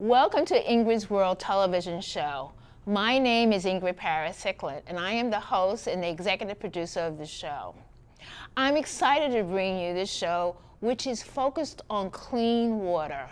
Welcome to Ingrid's World television show. My name is Ingrid Paris-Hicklin, and I am the host and the executive producer of the show. I'm excited to bring you this show, which is focused on clean water.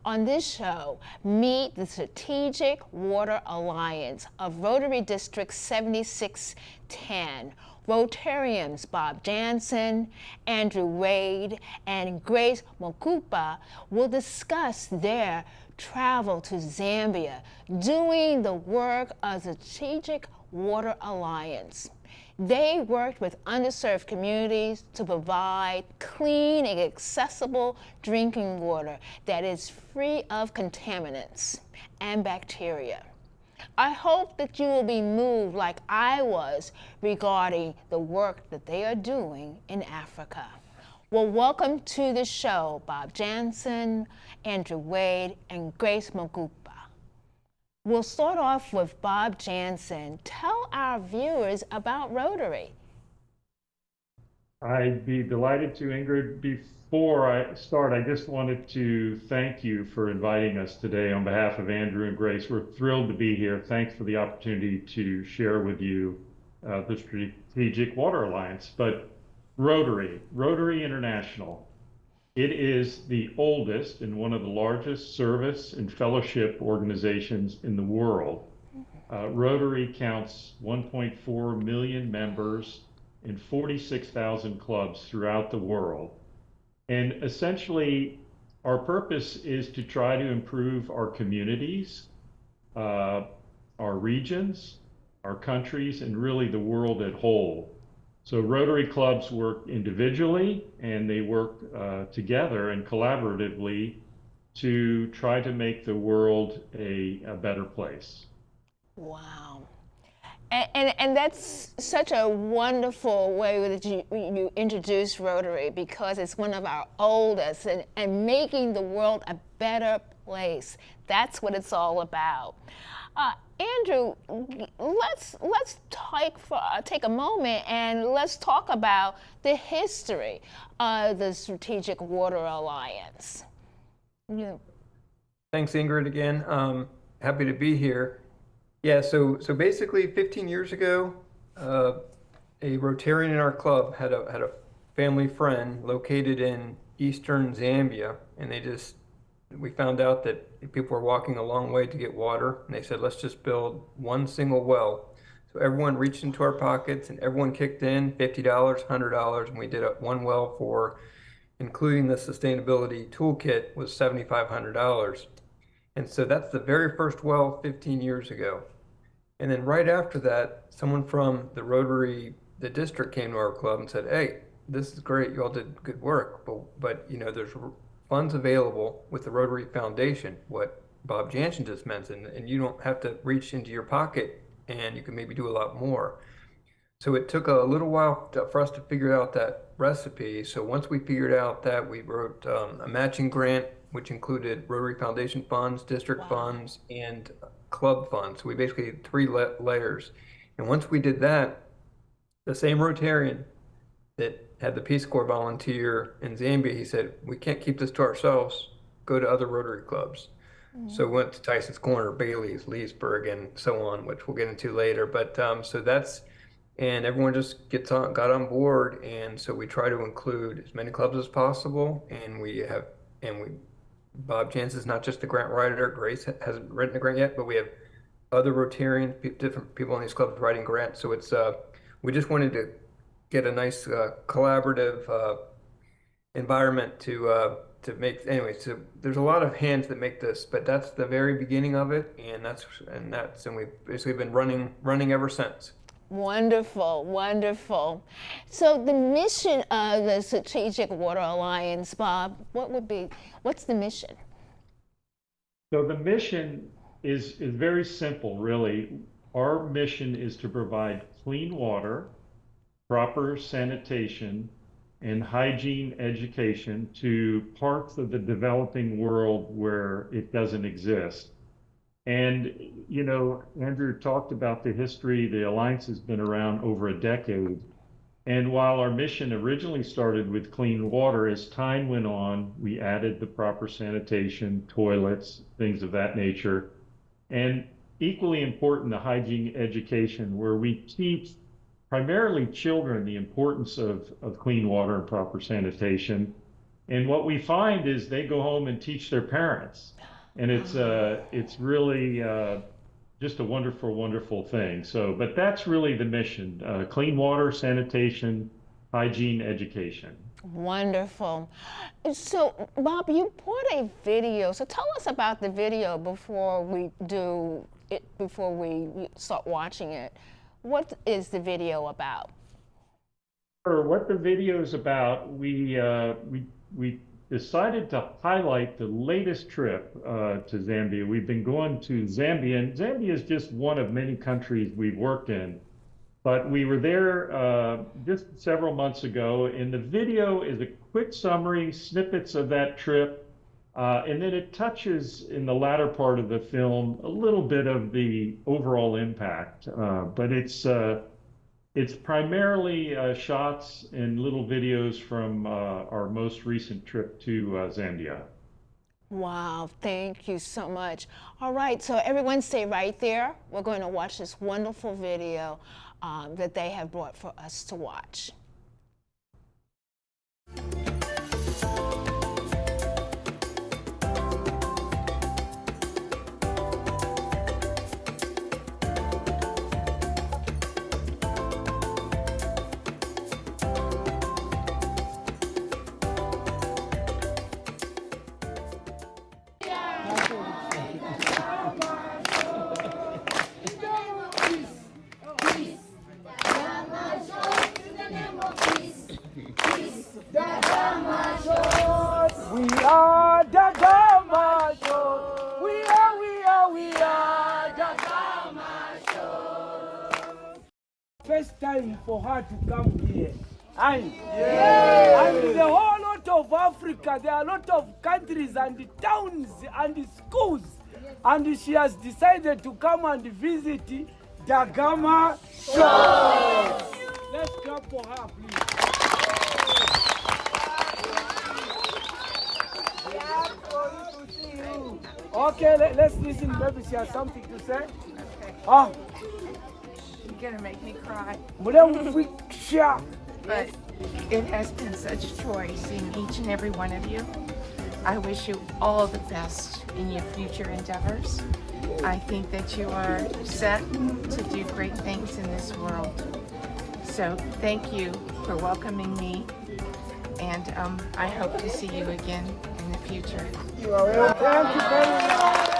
On this show, meet the Strategic Water Alliance of Rotary District 7610. Rotarians Bob Jansen, Andrew Wade, and Grace Mukupa will discuss their travel to Zambia, doing the work of the Strategic Water Alliance. They worked with underserved communities to provide clean and accessible drinking water that is free of contaminants and bacteria. I hope that you will be moved like I was regarding the work that they are doing in Africa. Well, welcome to the show, Bob Jansen, Andrew Wade, and Grace Mukupa. We'll start off with Bob Jansen. Tell our viewers about Rotary. I'd be delighted to, Ingrid. Before I start, I just wanted to thank you for inviting us today on behalf of Andrew and Grace. We're thrilled to be here. Thanks for the opportunity to share with you the Strategic Water Alliance. But Rotary International, it is the oldest and one of the largest service and fellowship organizations in the world. Rotary counts 1.4 million members in 46,000 clubs throughout the world. And essentially, our purpose is to try to improve our communities, our regions, our countries, and really the world at whole. So Rotary clubs work individually, and they work together and collaboratively to try to make the world a better place. Wow. And that's such a wonderful way that you introduce Rotary, because it's one of our oldest, and making the world a better place. That's what it's all about. Andrew, let's take a moment and let's talk about the history of the Strategic Water Alliance. Yeah. Thanks, Ingrid, again. Happy to be here. Yeah, so basically 15 years ago, a Rotarian in our club had a family friend located in eastern Zambia, and we found out that people were walking a long way to get water, and they said, let's just build one single well. So everyone reached into our pockets, and everyone kicked in $50, $100, and we did one well for, including the sustainability toolkit, was $7,500. And so that's the very first well 15 years ago. And then right after that, someone from the district came to our club and said, hey, this is great, you all did good work, but you know, there's funds available with the Rotary Foundation, what Bob Jansen just mentioned, and you don't have to reach into your pocket, and you can maybe do a lot more. So it took a little while for us to figure out that recipe. So once we figured out that, we wrote a matching grant, which included Rotary Foundation funds, district funds, and club funds. So we basically had three layers. And once we did that, the same Rotarian that had the Peace Corps volunteer in Zambia, he said, we can't keep this to ourselves, go to other Rotary clubs. So we went to Tyson's Corner, Bailey's, Leesburg, and so on, which we'll get into later. But so that's, and everyone just got on board. And so we try to include as many clubs as possible. And Bob Jansen is not just the grant writer. Grace hasn't written a grant yet, but we have other Rotarians, different people in these clubs writing grants. So it's, we just wanted to get a nice collaborative environment to make. Anyway, so there's a lot of hands that make this, but that's the very beginning of it, and we've basically been running ever since. Wonderful, wonderful. So the mission of the Strategic Water Alliance, Bob, what's the mission? So the mission is very simple, really. Our mission is to provide clean water, proper sanitation, and hygiene education to parts of the developing world where it doesn't exist. And, you know, Andrew talked about the history. The Alliance has been around over a decade. And while our mission originally started with clean water, as time went on, we added the proper sanitation, toilets, things of that nature. And equally important, the hygiene education, where we teach primarily children the importance of clean water and proper sanitation. And what we find is they go home and teach their parents. And it's really just a wonderful, wonderful thing. So, but that's really the mission, clean water, sanitation, hygiene, education. Wonderful. So, Bob, you put a video. So, tell us about the video before we do it, before we start watching it. What is the video about? For what the video is about, we decided to highlight the latest trip to Zambia. We've been going to Zambia, and Zambia is just one of many countries we've worked in. But we were there just several months ago, and the video is a quick summary, snippets of that trip, and then it touches in the latter part of the film a little bit of the overall impact. But it's primarily shots and little videos from our most recent trip to Zambia. Wow, thank you so much. All right, so everyone stay right there. We're going to watch this wonderful video that they have brought for us to watch. First time for her to come here. And the whole lot of Africa, there are a lot of countries and towns and schools. And she has decided to come and visit Dagama Shores. Let's clap for her, please. Okay, let's listen. Maybe she has something to say. Ah. You're gonna make me cry. But it has been such joy seeing each and every one of you. I wish you all the best in your future endeavors. I think that you are set to do great things in this world. So thank you for welcoming me, and I hope to see you again in the future. You are welcome. Thank you very much.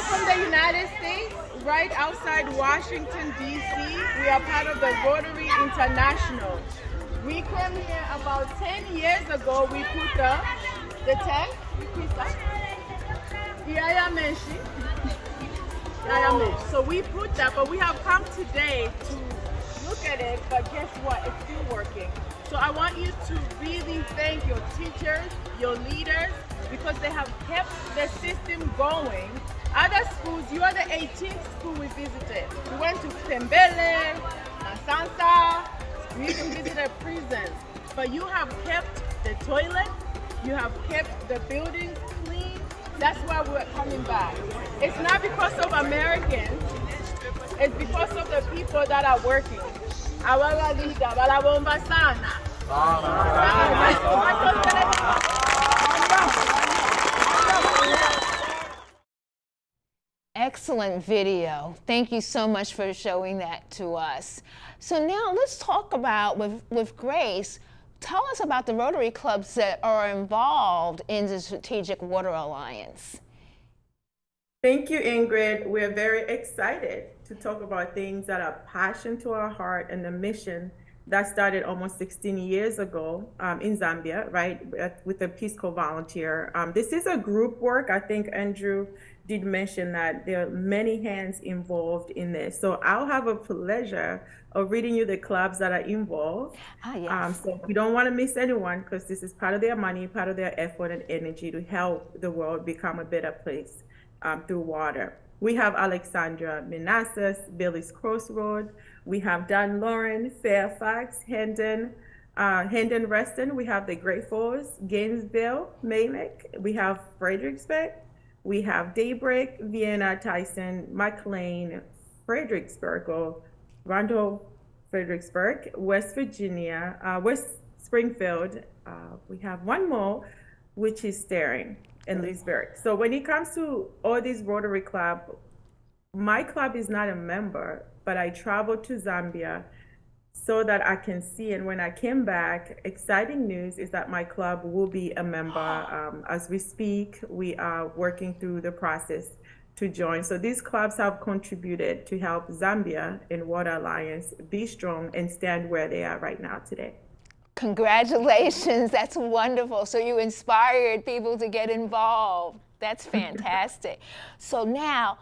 From the United States, right outside Washington, D.C. We are part of the Rotary International. We came here about 10 years ago. We put the tent. So we put that, but we have come today to look at it, but guess what? It's still working. So I want you to really thank your teachers, your leaders, because they have kept the system going. Other schools, you are the 18th school we visited. We went to Tembele, Nasansa, we even visited prisons. But you have kept the toilet, you have kept the buildings clean. That's why we're coming back. It's not because of Americans, it's because of the people that are working. Excellent video. Thank you so much for showing that to us. So now let's talk about, with Grace, tell us about the Rotary clubs that are involved in the Strategic Water Alliance. Thank you, Ingrid. We're very excited to talk about things that are passion to our heart and the mission that started almost 16 years ago in Zambia, right, with a Peace Corps volunteer. This is a group work. I think Andrew did mention that there are many hands involved in this. So I'll have a pleasure of reading you the clubs that are involved. Yes. So we don't want to miss anyone because this is part of their money, part of their effort and energy to help the world become a better place through water. We have Alexandra Manassas, Billy's Crossroad. We have Dan Lauren, Fairfax, Hendon, Reston. We have the Great Falls, Gainesville, Mammoth. We have Fredericksburg. We have Daybreak, Vienna, Tyson, McLean, Fredericksburg, Randolph, Fredericksburg, West Virginia, West Springfield. We have one more, which is Staring and Leesburg. So when it comes to all these Rotary Club, my club is not a member, but I traveled to Zambia so that I can see. And when I came back, exciting news is that my club will be a member. As we speak, we are working through the process to join. So these clubs have contributed to help Zambia and Water Alliance be strong and stand where they are right now today. Congratulations, that's wonderful. So you inspired people to get involved. That's fantastic. So now,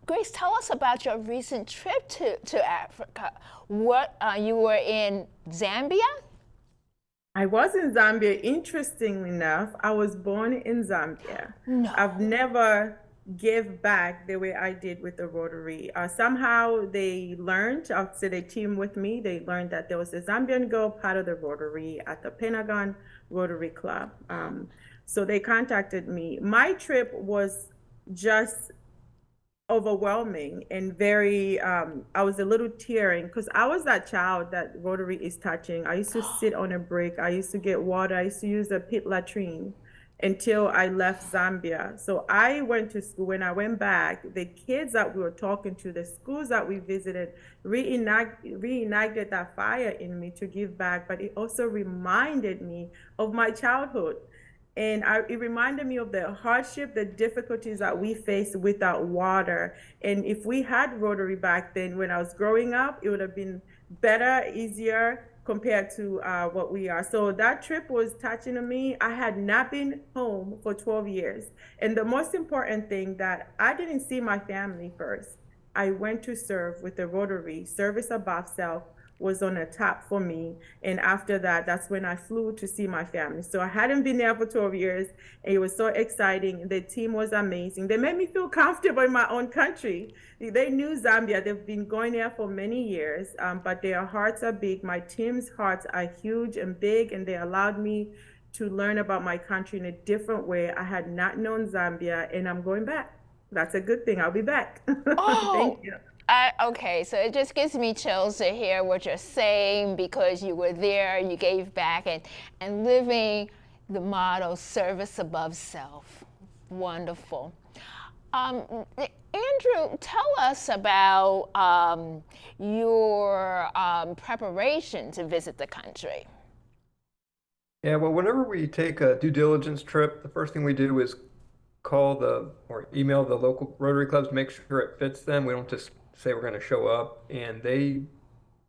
Grace, tell us about your recent trip to Africa. You were in Zambia? I was in Zambia. Interestingly enough, I was born in Zambia. No. I've never gave back the way I did with the Rotary. Somehow they learned, I'll say they teamed with me, they learned that there was a Zambian girl part of the Rotary at the Pentagon Rotary Club. So they contacted me. My trip was just overwhelming and very, I was a little tearing because I was that child that Rotary is touching. I used to sit on a brick. I used to get water. I used to use a pit latrine until I left Zambia. So I went to school. When I went back, the kids that we were talking to, the schools that we visited, reignited that fire in me to give back, but it also reminded me of my childhood. And it reminded me of the hardship, the difficulties that we faced without water. And if we had Rotary back then, when I was growing up, it would have been better, easier compared to what we are. So that trip was touching to me. I had not been home for 12 years. And the most important thing that I didn't see my family first. I went to serve with the Rotary. Service above self was on the top for me. And after that, that's when I flew to see my family. So I hadn't been there for 12 years. And it was so exciting. The team was amazing. They made me feel comfortable in my own country. They knew Zambia. They've been going there for many years, but their hearts are big. My team's hearts are huge and big, and they allowed me to learn about my country in a different way. I had not known Zambia, and I'm going back. That's a good thing. I'll be back. Oh. Thank you. Okay, so it just gives me chills to hear what you're saying because you were there, you gave back, and living the motto, service above self. Wonderful. Andrew, tell us about your preparation to visit the country. Yeah, well, whenever we take a due diligence trip, the first thing we do is call or email the local Rotary clubs to make sure it fits them. We don't just say we're going to show up. And they,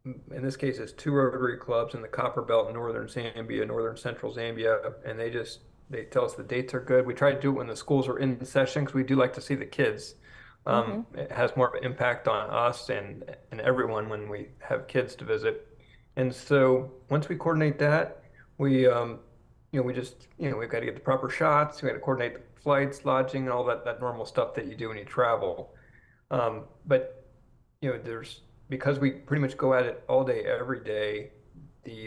in this case, it's 2 Rotary clubs in the Copper Belt in northern Zambia, northern central Zambia, and they tell us the dates are good. We try to do it when the schools are in session because we do like to see the kids. It has more of an impact on us and everyone when we have kids to visit. And so once we coordinate that, we we've got to get the proper shots. We got to coordinate the flights, lodging, and all that normal stuff that you do when you travel. But because we pretty much go at it all day, every day,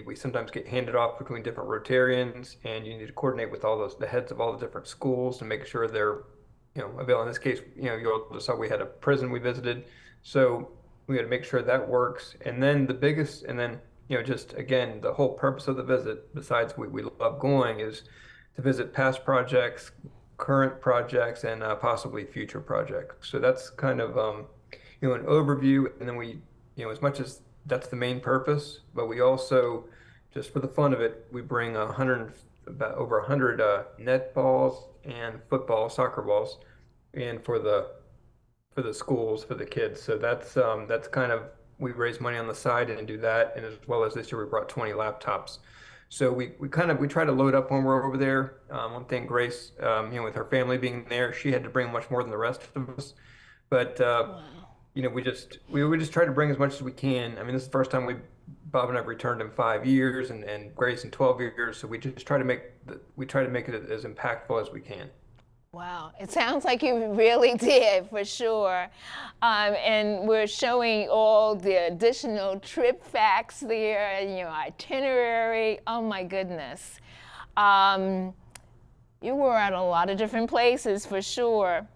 we sometimes get handed off between different Rotarians, and you need to coordinate with the heads of all the different schools to make sure they're, available. In this case, you all saw we had a prison we visited, so we got to make sure that works. And then just again, the whole purpose of the visit, besides we love going, is to visit past projects, current projects, and possibly future projects. So that's kind of an overview, and then we, as much as that's the main purpose, but we also, just for the fun of it, we bring about over 100 net balls and football, soccer balls, and for the schools, for the kids. So that's kind of, we raise money on the side and do that, and as well as this year we brought 20 laptops. So we try to load up when we're over there. One thing, Grace, with her family being there, she had to bring much more than the rest of us. But we just try to bring as much as we can. I mean, this is the first time Bob and I have returned in 5 years, and Grace in 12 years. So we just try to make it as impactful as we can. Wow, it sounds like you really did, for sure. And we're showing all the additional trip facts there, and your itinerary. Oh my goodness. You were at a lot of different places, for sure.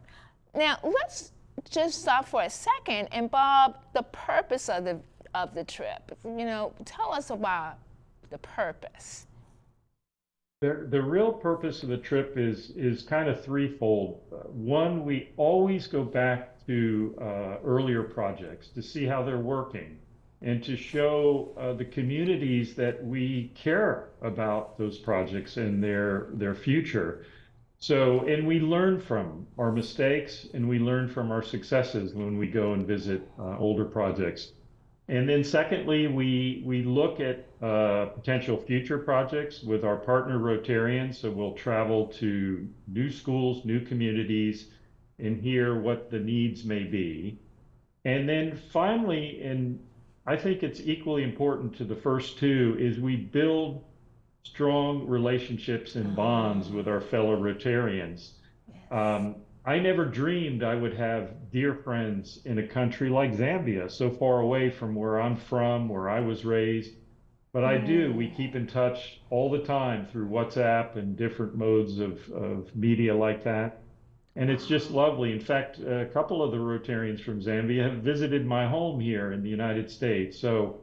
Now, let's just stop for a second. And Bob, the purpose of the trip, tell us about the purpose. The real purpose of the trip is kind of threefold. One, we always go back to earlier projects to see how they're working and to show the communities that we care about those projects and their future. So, and we learn from our mistakes and we learn from our successes when we go and visit older projects. And then secondly, we look at potential future projects with our partner Rotarians. So we'll travel to new schools, new communities, and hear what the needs may be. And then finally, and I think it's equally important to the first two, is we build strong relationships and bonds with our fellow Rotarians. I never dreamed I would have dear friends in a country like Zambia, so far away from where I'm from, where I was raised. But I do. We keep in touch all the time through WhatsApp and different modes of media like that. And it's just lovely. In fact, a couple of the Rotarians from Zambia have visited my home here in the United States. So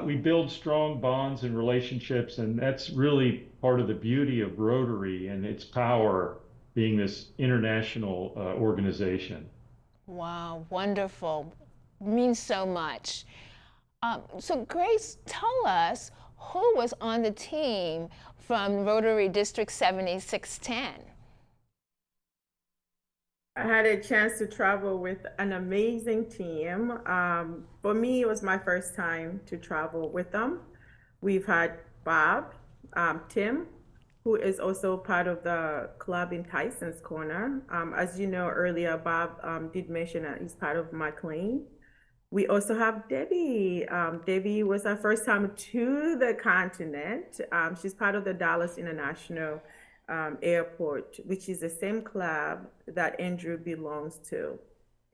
we build strong bonds and relationships, and that's really part of the beauty of Rotary and its power being this international organization. Wow, wonderful. Means so much. So Grace, tell us who was on the team from Rotary District 7610. I had a chance to travel with an amazing team. For me, it was my first time to travel with them. We've had Bob, Tim, who is also part of the club in Tyson's Corner. As you know earlier, Bob did mention that he's part of McLean. We also have Debbie. Debbie was our first time to the continent. She's part of the Dallas International Airport, which is the same club that Andrew belongs to.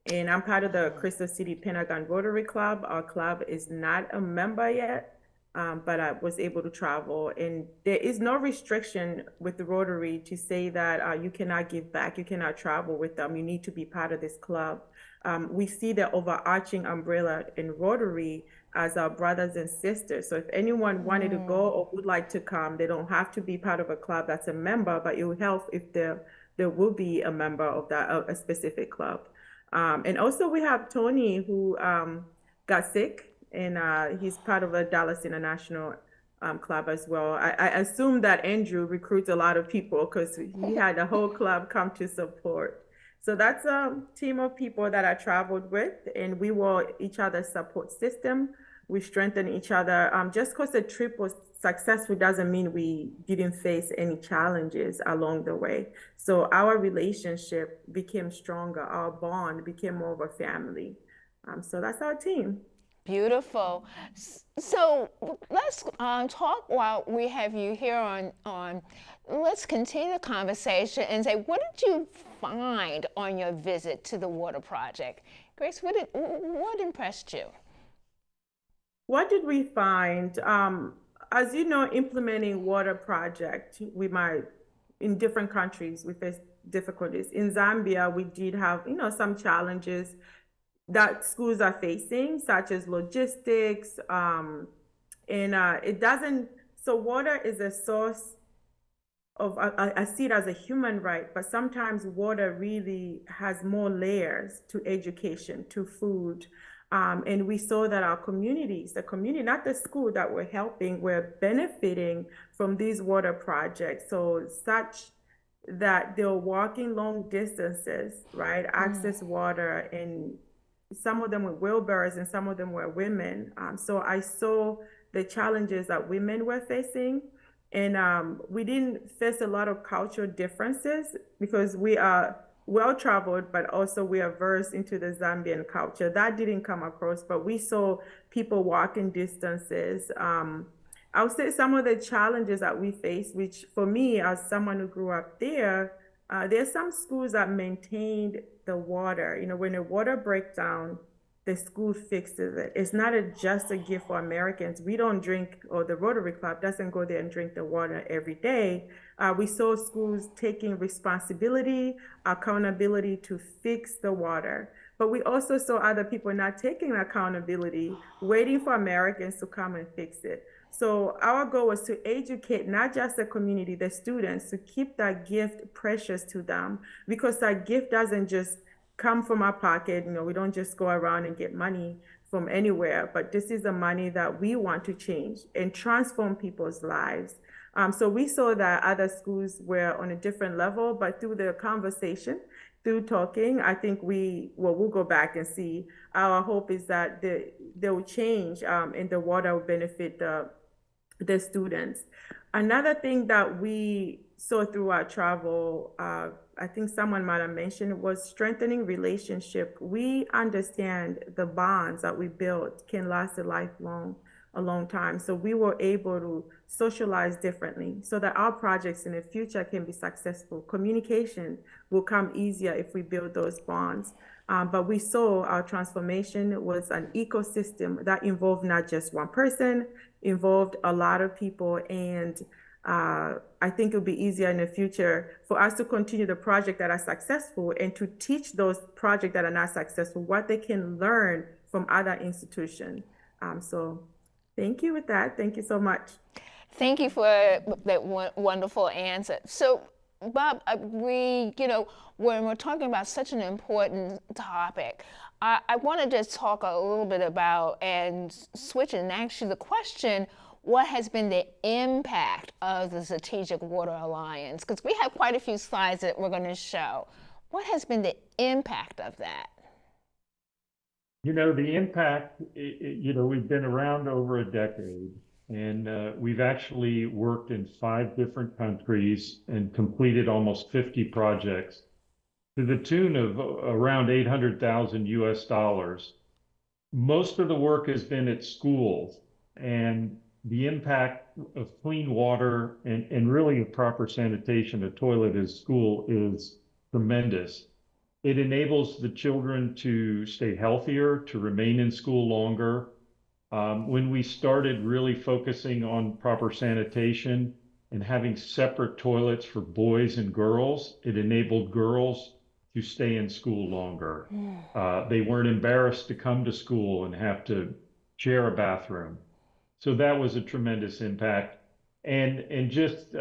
And I'm part of the Crystal City Pentagon Rotary Club. Our club is not a member yet. But I was able to travel, and there is no restriction with the Rotary to say that you cannot give back, you cannot travel with them, you need to be part of this club. We see the overarching umbrella in Rotary as our brothers and sisters. So if anyone wanted to go or would like to come, they don't have to be part of a club that's a member, but it will help if there will be a member of a specific club. And also we have Tony, who got sick, and he's part of a Dallas International club as well. I assume that Andrew recruits a lot of people because he had the whole club come to support. So that's a team of people that I traveled with, and we were each other's support system. We strengthened each other. Just because the trip was successful doesn't mean we didn't face any challenges along the way. So our relationship became stronger. Our bond became more of a family. So that's our team. Beautiful. So let's talk while we have you here on. Let's continue the conversation and say, what did you find on your visit to the water project? Grace, what impressed you? What did we find? As you know, implementing water project, in different countries, we face difficulties. In Zambia, we did have, some challenges that schools are facing, such as logistics, so water is a source of, I see it as a human right, but sometimes water really has more layers to education, to food. And we saw that our communities, the community, not the school that we're helping, we're benefiting from these water projects. So such that they're walking long distances, right? Access water, and some of them were wheelbarrows and some of them were women. So I saw the challenges that women were facing. And we didn't face a lot of cultural differences because we are well traveled, but also we are versed into the Zambian culture. That didn't come across, but we saw people walking distances. I would say some of the challenges that we face, which for me, as someone who grew up there's some schools that maintained the water. You know, when the water breaks down, the school fixes it. It's not just a gift for Americans. We don't drink, or the Rotary Club doesn't go there and drink the water every day. We saw schools taking responsibility, accountability to fix the water. But we also saw other people not taking accountability, waiting for Americans to come and fix it. So our goal was to educate not just the community, the students, to keep that gift precious to them, because that gift doesn't just come from our pocket. You know, we don't just go around and get money from anywhere, but this is the money that we want to change and transform people's lives. So we saw that other schools were on a different level, but through the conversation, through talking, I think we'll go back and see. Our hope is that they will change and the water will benefit the students. Another thing that we saw through our travel, I think someone might have mentioned, was strengthening relationship. We understand the bonds that we built can last a long time. So we were able to socialize differently so that our projects in the future can be successful. Communication will come easier if we build those bonds. But we saw our transformation was an ecosystem that involved not just one person, involved a lot of people. And I think it'll be easier in the future for us to continue the project that are successful and to teach those projects that are not successful what they can learn from other institutions. So thank you with that. Thank you so much. Thank you for that wonderful answer. So, Bob, when we're talking about such an important topic, I want to just talk a little bit about and switch and ask you the question, what has been the impact of the Strategic Water Alliance? Because we have quite a few slides that we're going to show. What has been the impact of that? You know, the impact, we've been around over a decade, and we've actually worked in 5 different countries and completed almost 50 projects to the tune of around $800,000 US. Most of the work has been at schools, and the impact of clean water and really a proper sanitation, a toilet at school, is tremendous. It enables the children to stay healthier, to remain in school longer. When we started really focusing on proper sanitation and having separate toilets for boys and girls, it enabled girls to stay in school longer. They weren't embarrassed to come to school and have to share a bathroom. So that was a tremendous impact. And just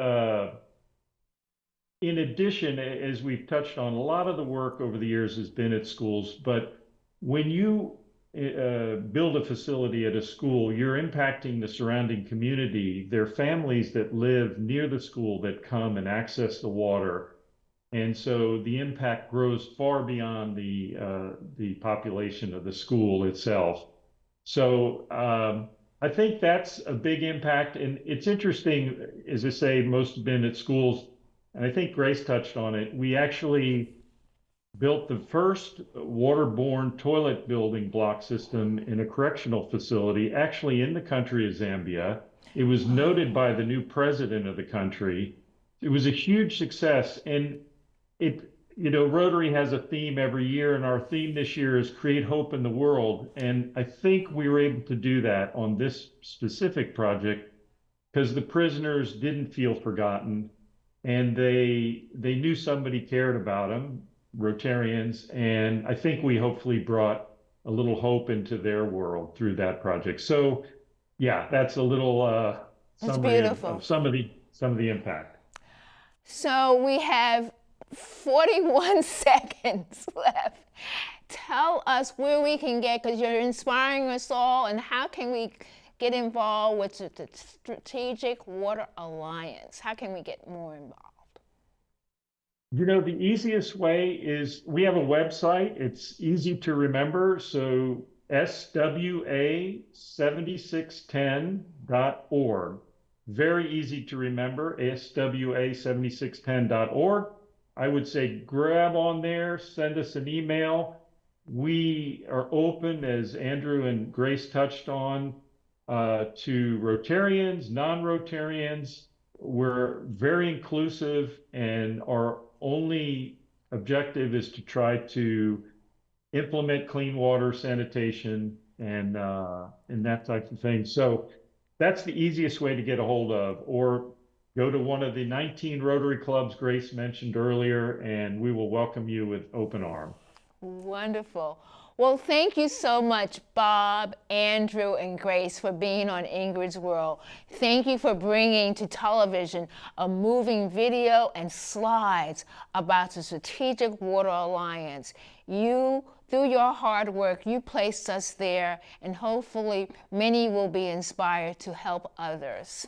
in addition, as we've touched on, a lot of the work over the years has been at schools, but when you build a facility at a school, you're impacting the surrounding community. There are families that live near the school that come and access the water. And so the impact grows far beyond the population of the school itself. So I think that's a big impact. And it's interesting, as I say, most have been at schools, and I think Grace touched on it. We actually built the first waterborne toilet building block system in a correctional facility, actually in the country of Zambia. It was noted by the new president of the country. It was a huge success. And Rotary has a theme every year, and our theme this year is create hope in the world. And I think we were able to do that on this specific project because the prisoners didn't feel forgotten, and they knew somebody cared about them, Rotarians, and I think we hopefully brought a little hope into their world through that project. So yeah, that's a little summary of some of the impact. So we have 41 seconds left. Tell us where we can get, because you're inspiring us all, and how can we get involved with the Strategic Water Alliance? How can we get more involved? The easiest way is we have a website. It's easy to remember. So SWA7610.org. very easy to remember, swa7610.org. I would say grab on there, send us an email. We are open, as Andrew and Grace touched on, to Rotarians, non-Rotarians. We're very inclusive, and our only objective is to try to implement clean water, sanitation, and that type of thing. So that's the easiest way to get a hold of, or go to one of the 19 Rotary clubs Grace mentioned earlier, and we will welcome you with open arms. Wonderful. Well, thank you so much, Bob, Andrew, and Grace, for being on Ingrid's World. Thank you for bringing to television a moving video and slides about the Strategic Water Alliance. Through your hard work, you placed us there, and hopefully many will be inspired to help others.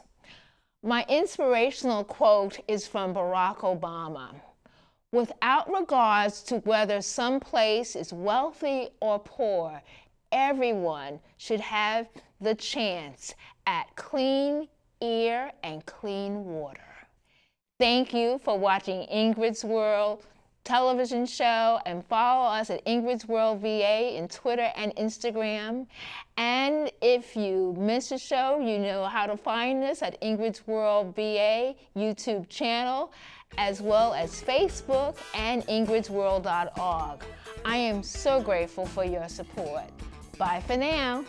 My inspirational quote is from Barack Obama. Without regards to whether some place is wealthy or poor, everyone should have the chance at clean air and clean water. Thank you for watching Ingrid's World television show, and follow us at Ingrid's World VA in Twitter and Instagram. And if you miss a show, you know how to find us at Ingrid's World VA YouTube channel, as well as Facebook and ingridsworld.org. I am so grateful for your support. Bye for now.